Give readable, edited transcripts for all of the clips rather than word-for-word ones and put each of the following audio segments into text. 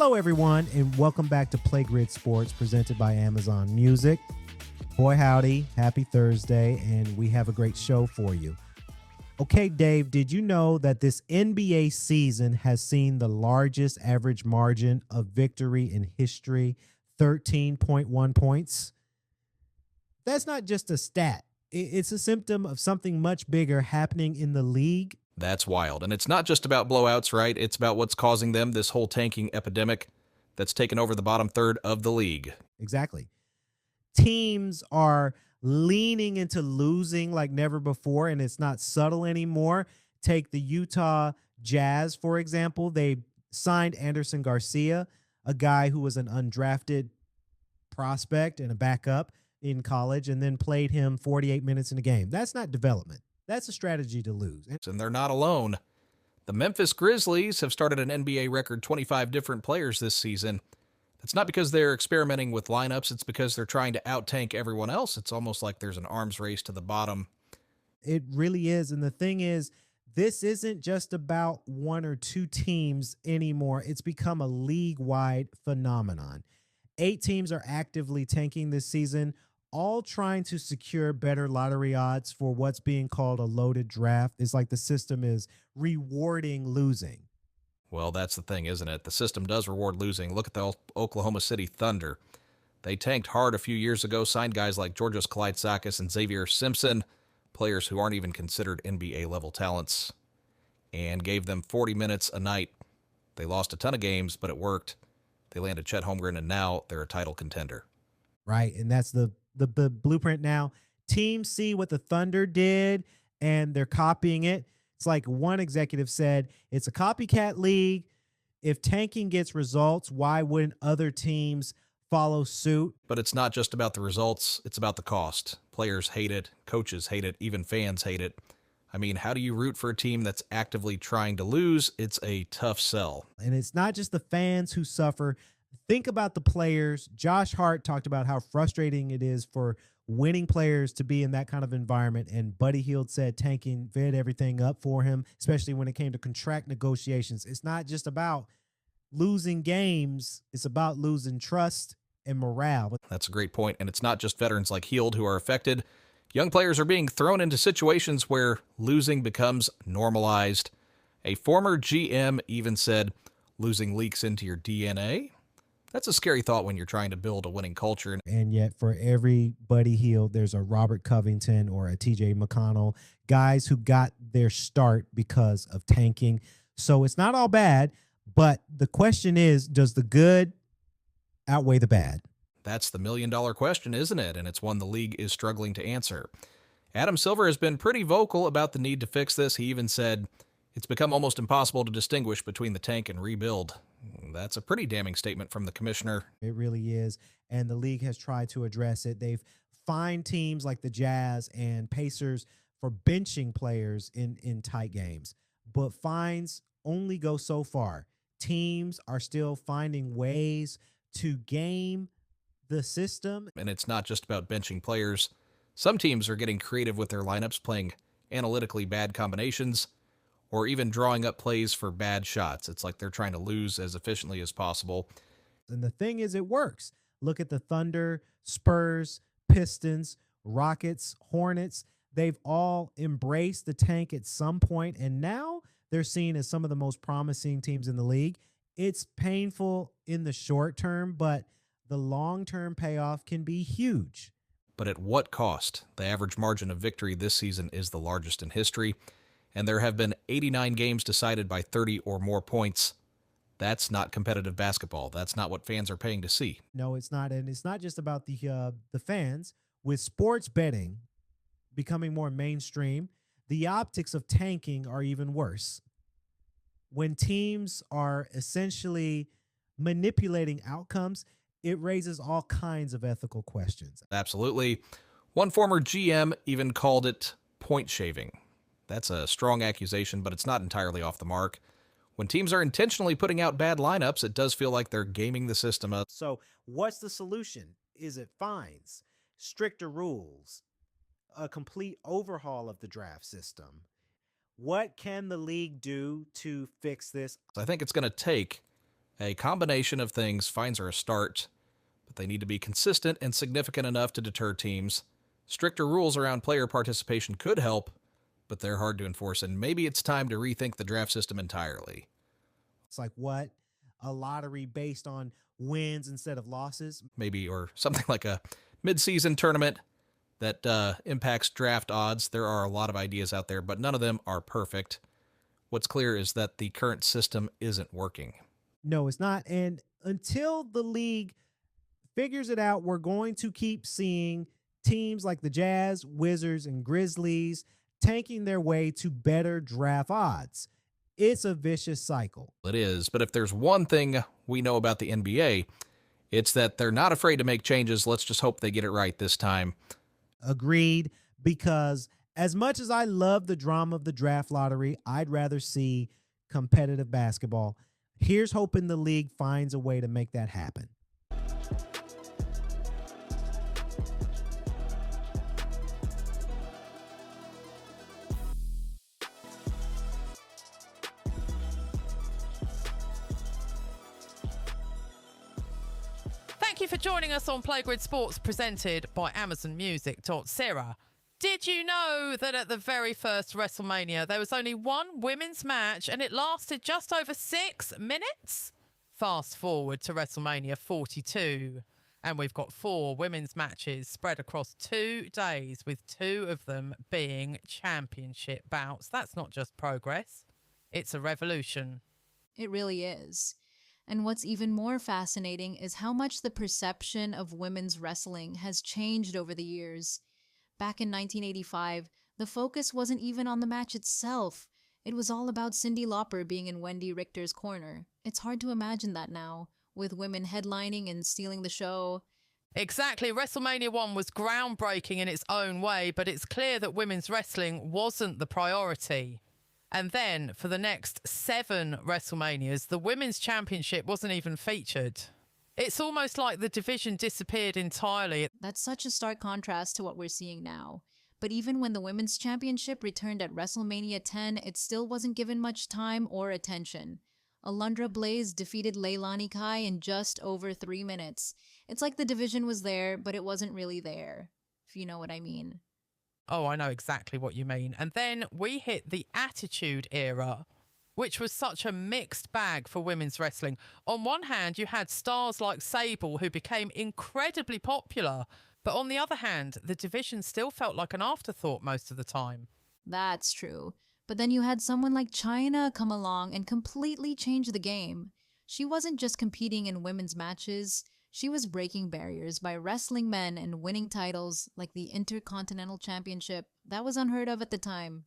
Hello, everyone, and welcome back to PlayGrid Sports presented by Amazon Music. Boy, howdy, happy Thursday, and we have a great show for you. Okay, Dave, did you know that this NBA season has seen the largest average margin of victory in history, 13.1 points? That's not just a stat. It's a symptom of something much bigger happening in the league. That's wild. And it's not just about blowouts, right? It's about what's causing them, this whole tanking epidemic that's taken over the bottom third of the league. Exactly. Teams are leaning into losing like never before, and it's not subtle anymore. Take the Utah Jazz, for example. They signed Anderson Garcia, a guy who was an undrafted prospect and a backup in college, and then played him 48 minutes in a game. That's not development. That's a strategy to lose. And they're not alone. The Memphis Grizzlies have started an NBA record 25 different players this season. It's not because they're experimenting with lineups. It's because they're trying to out-tank everyone else. It's almost like there's an arms race to the bottom. It really is. And the thing is, this isn't just about one or two teams anymore. It's become a league-wide phenomenon. 8 teams are actively tanking this season, all trying to secure better lottery odds for what's being called a loaded draft. It's like the system is rewarding losing. Well, that's the thing, isn't it? The system does reward losing. Look at the Oklahoma City Thunder. They tanked hard a few years ago, signed guys like Georgios Kalaitzakis and Xavier Simpson, players who aren't even considered NBA-level talents, and gave them 40 minutes a night. They lost a ton of games, but it worked. They landed Chet Holmgren, and now they're a title contender. Right, and that's the blueprint now. Teams see what the Thunder did, and they're copying it. It's like one executive said, it's a copycat league. If tanking gets results, why wouldn't other teams follow suit? But it's not just about the results. It's about the cost. Players hate it. Coaches hate it. Even fans hate it. I mean, how do you root for a team that's actively trying to lose? It's a tough sell. And it's not just the fans who suffer. Think about the players. Josh Hart talked about how frustrating it is for winning players to be in that kind of environment. And Buddy Hield said tanking fed everything up for him, especially when it came to contract negotiations. It's not just about losing games. It's about losing trust and morale. That's a great point. And it's not just veterans like Hield who are affected. Young players are being thrown into situations where losing becomes normalized. A former GM even said, losing leaks into your DNA. That's a scary thought when you're trying to build a winning culture. And yet for every Buddy Hield, there's a Robert Covington or a TJ McConnell, guys who got their start because of tanking. So it's not all bad, but the question is, does the good outweigh the bad? That's the million-dollar question, isn't it? And it's one the league is struggling to answer. Adam Silver has been pretty vocal about the need to fix this. He even said, it's become almost impossible to distinguish between the tank and rebuild. That's a pretty damning statement from the commissioner. It really is. And the league has tried to address it. They've fined teams like the Jazz and Pacers for benching players in tight games. But fines only go so far. Teams are still finding ways to game the system. And it's not just about benching players. Some teams are getting creative with their lineups, playing analytically bad combinations, or even drawing up plays for bad shots. It's like they're trying to lose as efficiently as possible. And the thing is, it works. Look at the Thunder, Spurs, Pistons, Rockets, Hornets. They've all embraced the tank at some point, and now they're seen as some of the most promising teams in the league. It's painful in the short term, but the long-term payoff can be huge. But at what cost? The average margin of victory this season is the largest in history, and there have been 89 games decided by 30 or more points. That's not competitive basketball. That's not what fans are paying to see. No, it's not. And it's not just about the fans. With sports betting becoming more mainstream, the optics of tanking are even worse. When teams are essentially manipulating outcomes, it raises all kinds of ethical questions. Absolutely. One former GM even called it point shaving. That's a strong accusation, but it's not entirely off the mark. When teams are intentionally putting out bad lineups, it does feel like they're gaming the system up. So what's the solution? Is it fines, stricter rules, a complete overhaul of the draft system? What can the league do to fix this? I think it's going to take A combination of things, fines are a start, but they need to be consistent and significant enough to deter teams. Stricter rules around player participation could help, but they're hard to enforce, and maybe it's time to rethink the draft system entirely. It's like what? A lottery based on wins instead of losses? Maybe, or something like a mid-season tournament that impacts draft odds. There are a lot of ideas out there, but none of them are perfect. What's clear is that the current system isn't working. No, it's not. And until the league figures it out, we're going to keep seeing teams like the Jazz, Wizards, and Grizzlies tanking their way to better draft odds. It's a vicious cycle. It is, but if there's one thing we know about the NBA, it's that they're not afraid to make changes. Let's just hope they get it right this time. Agreed, because as much as I love the drama of the draft lottery, I'd rather see competitive basketball. Here's hoping the league finds a way to make that happen. Thank you for joining us on PlayGrid Sports, presented by Amazon Music. Sarah, did you know that at the very first WrestleMania, there was only one women's match and it lasted just over 6 minutes? Fast forward to WrestleMania 42, and we've got 4 women's matches spread across 2 days, with 2 of them being championship bouts. That's not just progress, it's a revolution. It really is. And what's even more fascinating is how much the perception of women's wrestling has changed over the years. Back in 1985, the focus wasn't even on the match itself. It was all about Cyndi Lauper being in Wendy Richter's corner. It's hard to imagine that now, with women headlining and stealing the show. Exactly. WrestleMania 1 was groundbreaking in its own way, but it's clear that women's wrestling wasn't the priority. And then, for the next 7 WrestleManias, the Women's Championship wasn't even featured. It's almost like the division disappeared entirely. That's such a stark contrast to what we're seeing now. But even when the Women's Championship returned at WrestleMania 10, it still wasn't given much time or attention. Alundra Blaze defeated Leilani Kai in just over 3 minutes. It's like the division was there, but it wasn't really there, if you know what I mean. Oh, I know exactly what you mean. And then we hit the Attitude Era, which was such a mixed bag for women's wrestling. On one hand, you had stars like Sable, who became incredibly popular. But on the other hand, the division still felt like an afterthought most of the time. That's true. But then you had someone like Chyna come along and completely change the game. She wasn't just competing in women's matches. She was breaking barriers by wrestling men and winning titles like the Intercontinental Championship. That was unheard of at the time.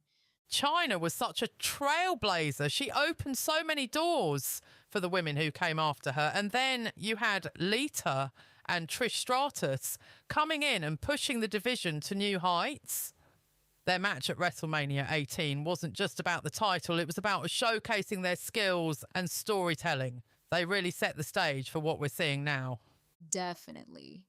Chyna was such a trailblazer. She opened so many doors for the women who came after her. And then you had Lita and Trish Stratus coming in and pushing the division to new heights. Their match at WrestleMania 18 wasn't just about the title, it was about showcasing their skills and storytelling. They really set the stage for what we're seeing now. Definitely.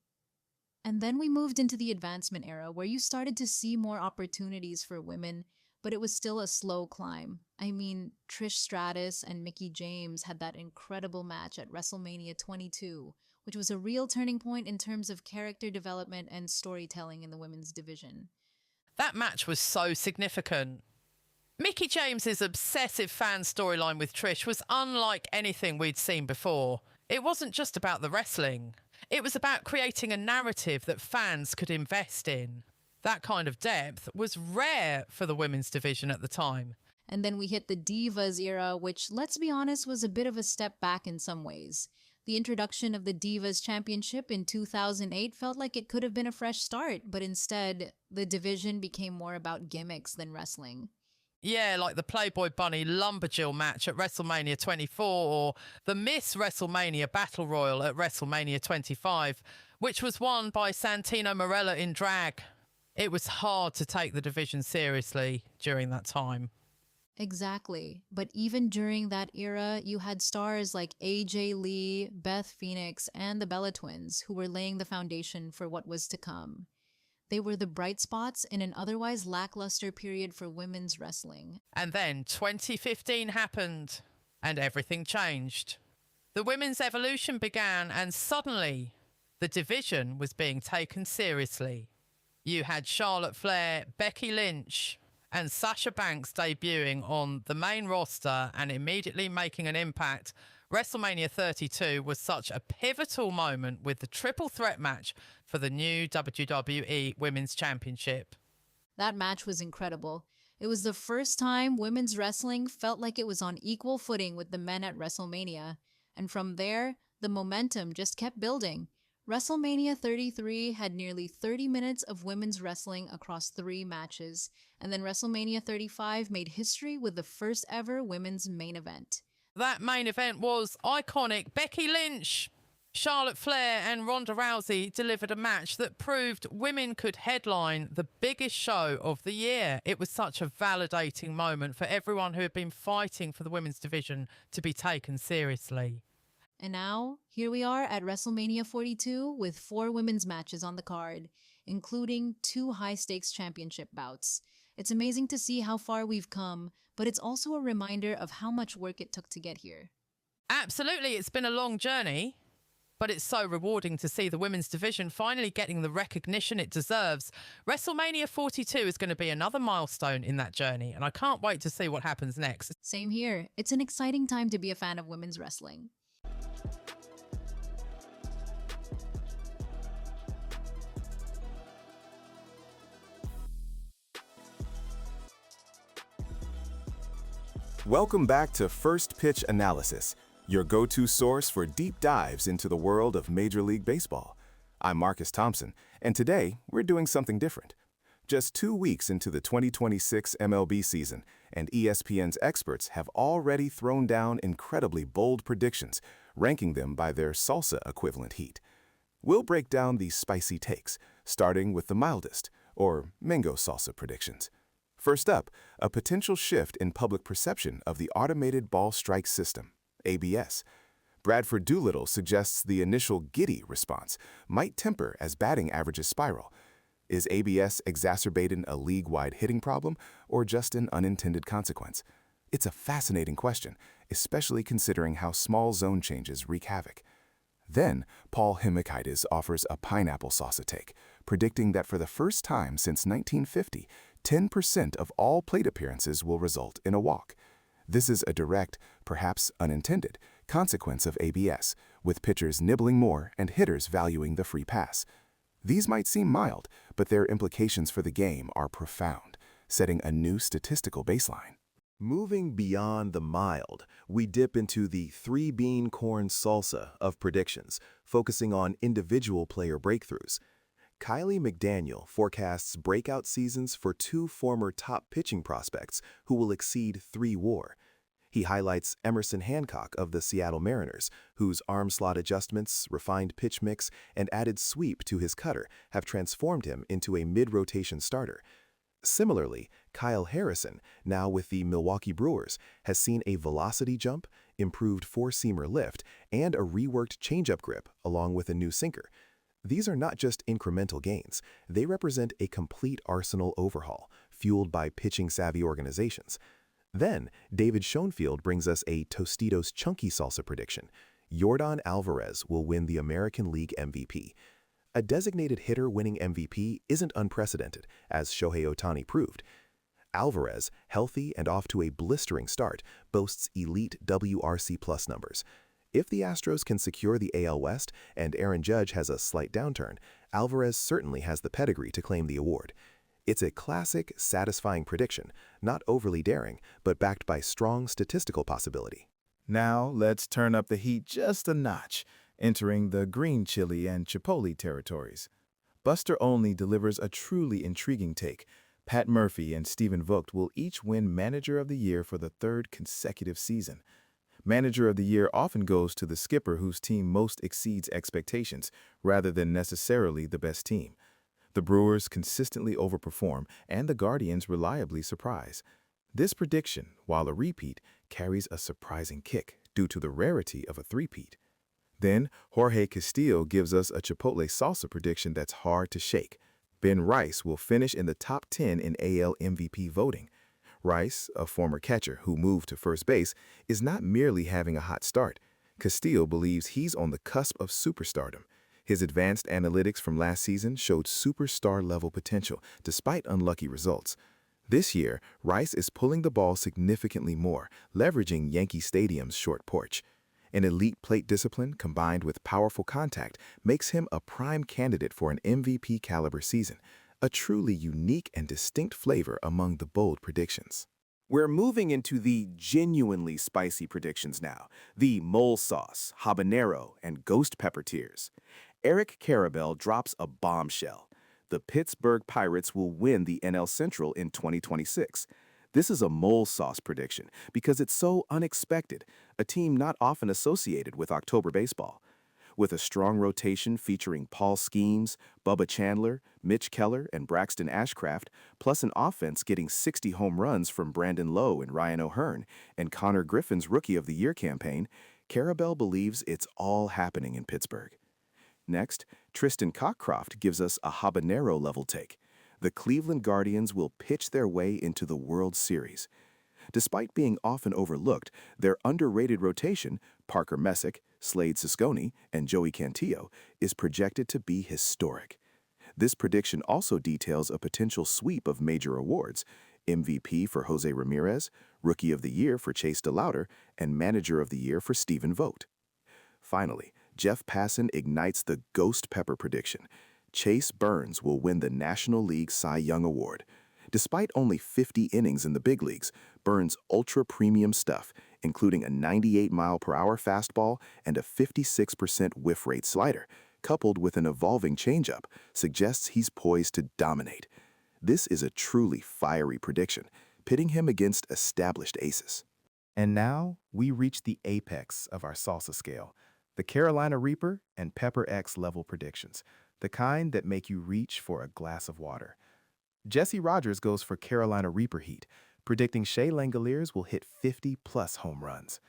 And then we moved into the advancement era, where you started to see more opportunities for women, but it was still a slow climb. I mean, Trish Stratus and Mickie James had that incredible match at WrestleMania 22, which was a real turning point in terms of character development and storytelling in the women's division. That match was so significant. Mickie James's obsessive fan storyline with Trish was unlike anything we'd seen before. It wasn't just about the wrestling. It was about creating a narrative that fans could invest in. That kind of depth was rare for the women's division at the time. And then we hit the Divas era, which, let's be honest, was a bit of a step back in some ways. The introduction of the Divas Championship in 2008 felt like it could have been a fresh start, but instead, the division became more about gimmicks than wrestling. Yeah, like the Playboy Bunny Lumberjill match at WrestleMania 24 or the Miss WrestleMania Battle Royal at WrestleMania 25, which was won by Santino Marella in drag. It was hard to take the division seriously during that time. Exactly. But even during that era, you had stars like AJ Lee, Beth Phoenix, and the Bella Twins, who were laying the foundation for what was to come. They were the bright spots in an otherwise lackluster period for women's wrestling. And then 2015 happened, and everything changed. The women's evolution began, and suddenly the division was being taken seriously. You had Charlotte Flair, Becky Lynch, and Sasha Banks debuting on the main roster and immediately making an impact. WrestleMania 32 was such a pivotal moment with the triple threat match for the new WWE Women's Championship. That match was incredible. It was the first time women's wrestling felt like it was on equal footing with the men at WrestleMania. And from there, the momentum just kept building. WrestleMania 33 had nearly 30 minutes of women's wrestling across 3 matches, and then WrestleMania 35 made history with the first ever women's main event. That main event was iconic. Becky Lynch, Charlotte Flair and Ronda Rousey delivered a match that proved women could headline the biggest show of the year. It was such a validating moment for everyone who had been fighting for the women's division to be taken seriously. And now, here we are at WrestleMania 42 with 4 women's matches on the card, including 2 high-stakes championship bouts. It's amazing to see how far we've come, but it's also a reminder of how much work it took to get here. Absolutely, it's been a long journey, but it's so rewarding to see the women's division finally getting the recognition it deserves. WrestleMania 42 is going to be another milestone in that journey, and I can't wait to see what happens next. Same here. It's an exciting time to be a fan of women's wrestling. Welcome back to First Pitch Analysis, your go-to source for deep dives into the world of Major League Baseball. I'm Marcus Thompson, and today we're doing something different. Just 2 weeks into the 2026 MLB season, and ESPN's experts have already thrown down incredibly bold predictions, ranking them by their salsa equivalent heat. We'll break down these spicy takes, starting with the mildest, or mango salsa predictions. First up, a potential shift in public perception of the Automated Ball Strike System, ABS. Bradford Doolittle suggests the initial giddy response might temper as batting averages spiral. Is ABS exacerbating a league-wide hitting problem or just an unintended consequence? It's a fascinating question, especially considering how small zone changes wreak havoc. Then, Paul Hemikaitis offers a pineapple salsa take, predicting that for the first time since 1950, 10% of all plate appearances will result in a walk. This is a direct, perhaps unintended, consequence of ABS, with pitchers nibbling more and hitters valuing the free pass. These might seem mild, but their implications for the game are profound, setting a new statistical baseline. Moving beyond the mild, we dip into the 3-bean corn salsa of predictions, focusing on individual player breakthroughs. Kylie McDaniel forecasts breakout seasons for 2 former top pitching prospects who will exceed 3 WAR. He highlights Emerson Hancock of the Seattle Mariners, whose arm slot adjustments, refined pitch mix, and added sweep to his cutter have transformed him into a mid-rotation starter. Similarly, Kyle Harrison, now with the Milwaukee Brewers, has seen a velocity jump, improved 4-seamer lift, and a reworked changeup grip along with a new sinker. These are not just incremental gains. They represent a complete arsenal overhaul, fueled by pitching-savvy organizations. Then, David Schoenfield brings us a Tostitos Chunky Salsa prediction. Yordan Alvarez will win the American League MVP. A designated hitter winning MVP isn't unprecedented, as Shohei Ohtani proved. Alvarez, healthy and off to a blistering start, boasts elite WRC+ numbers. If the Astros can secure the AL West and Aaron Judge has a slight downturn, Alvarez certainly has the pedigree to claim the award. It's a classic, satisfying prediction, not overly daring, but backed by strong statistical possibility. Now let's turn up the heat just a notch, entering the green chili and chipotle territories. Buster Olney delivers a truly intriguing take. Pat Murphy and Stephen Vogt will each win Manager of the Year for the 3rd consecutive season. Manager of the Year often goes to the skipper whose team most exceeds expectations, rather than necessarily the best team. The Brewers consistently overperform, and the Guardians reliably surprise. This prediction, while a repeat, carries a surprising kick due to the rarity of a three-peat. Then, Jorge Castillo gives us a Chipotle salsa prediction that's hard to shake. Ben Rice will finish in the top 10 in AL MVP voting. Rice, a former catcher who moved to first base, is not merely having a hot start. Castillo believes he's on the cusp of superstardom. His advanced analytics from last season showed superstar-level potential despite unlucky results. This year, Rice is pulling the ball significantly more, leveraging Yankee Stadium's short porch. An elite plate discipline combined with powerful contact makes him a prime candidate for an MVP-caliber season, a truly unique and distinct flavor among the bold predictions. We're moving into the genuinely spicy predictions now, the mole sauce, habanero, and ghost pepper tiers. Eric Karabell drops a bombshell. The Pittsburgh Pirates will win the NL Central in 2026. This is a mole sauce prediction because it's so unexpected, a team not often associated with October baseball. With a strong rotation featuring Paul Skeens, Bubba Chandler, Mitch Keller, and Braxton Ashcraft, plus an offense getting 60 home runs from Brandon Lowe and Ryan O'Hearn, and Connor Griffin's Rookie of the Year campaign, Karabell believes it's all happening in Pittsburgh. Next, Tristan Cockcroft gives us a habanero-level take. The Cleveland Guardians will pitch their way into the World Series. Despite being often overlooked, their underrated rotation, Parker Messick, Slade Sisconi, and Joey Cantillo, is projected to be historic. This prediction also details a potential sweep of major awards: MVP for Jose Ramirez, Rookie of the Year for Chase DeLauter, and Manager of the Year for Stephen Vogt. Finally, Jeff Passan ignites the Ghost Pepper prediction. Chase Burns will win the National League Cy Young Award. Despite only 50 innings in the big leagues, Burns' ultra-premium stuff, including a 98-mile-per-hour fastball and a 56% whiff rate slider, coupled with an evolving changeup, suggests he's poised to dominate. This is a truly fiery prediction, pitting him against established aces. And now, we reach the apex of our salsa scale, the Carolina Reaper and Pepper X level predictions, the kind that make you reach for a glass of water. Jesse Rogers goes for Carolina Reaper heat, predicting Shea Langoliers will hit 50-plus home runs.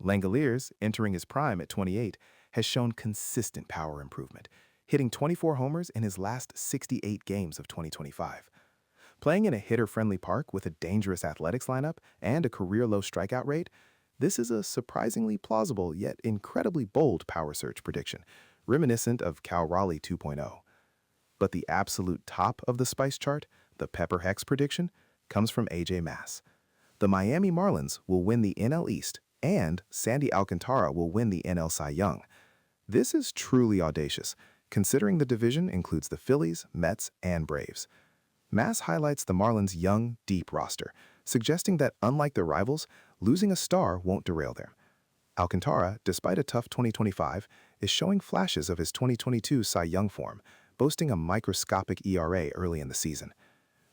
Langoliers, entering his prime at 28, has shown consistent power improvement, hitting 24 homers in his last 68 games of 2025. Playing in a hitter-friendly park with a dangerous athletics lineup and a career-low strikeout rate, this is a surprisingly plausible yet incredibly bold power surge prediction, reminiscent of Cal Raleigh 2.0. But the absolute top of the spice chart, the Pepper Hex prediction, comes from A.J. Mass. The Miami Marlins will win the NL East, and Sandy Alcantara will win the NL Cy Young. This is truly audacious, considering the division includes the Phillies, Mets, and Braves. Mass highlights the Marlins' young, deep roster, suggesting that unlike their rivals, losing a star won't derail them. Alcantara, despite a tough 2025, is showing flashes of his 2022 Cy Young form, boasting a microscopic ERA early in the season.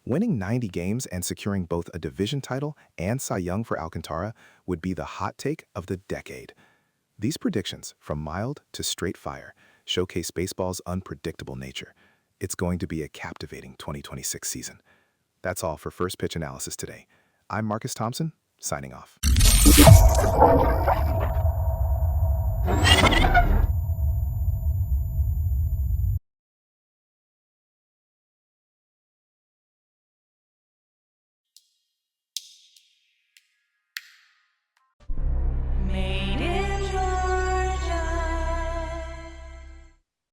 Winning 90 games and securing both a division title and Cy Young for Alcantara would be the hot take of the decade. These predictions, from mild to straight fire, showcase baseball's unpredictable nature. It's going to be a captivating 2026 season. That's all for First Pitch Analysis today. I'm Marcus Thompson, signing off.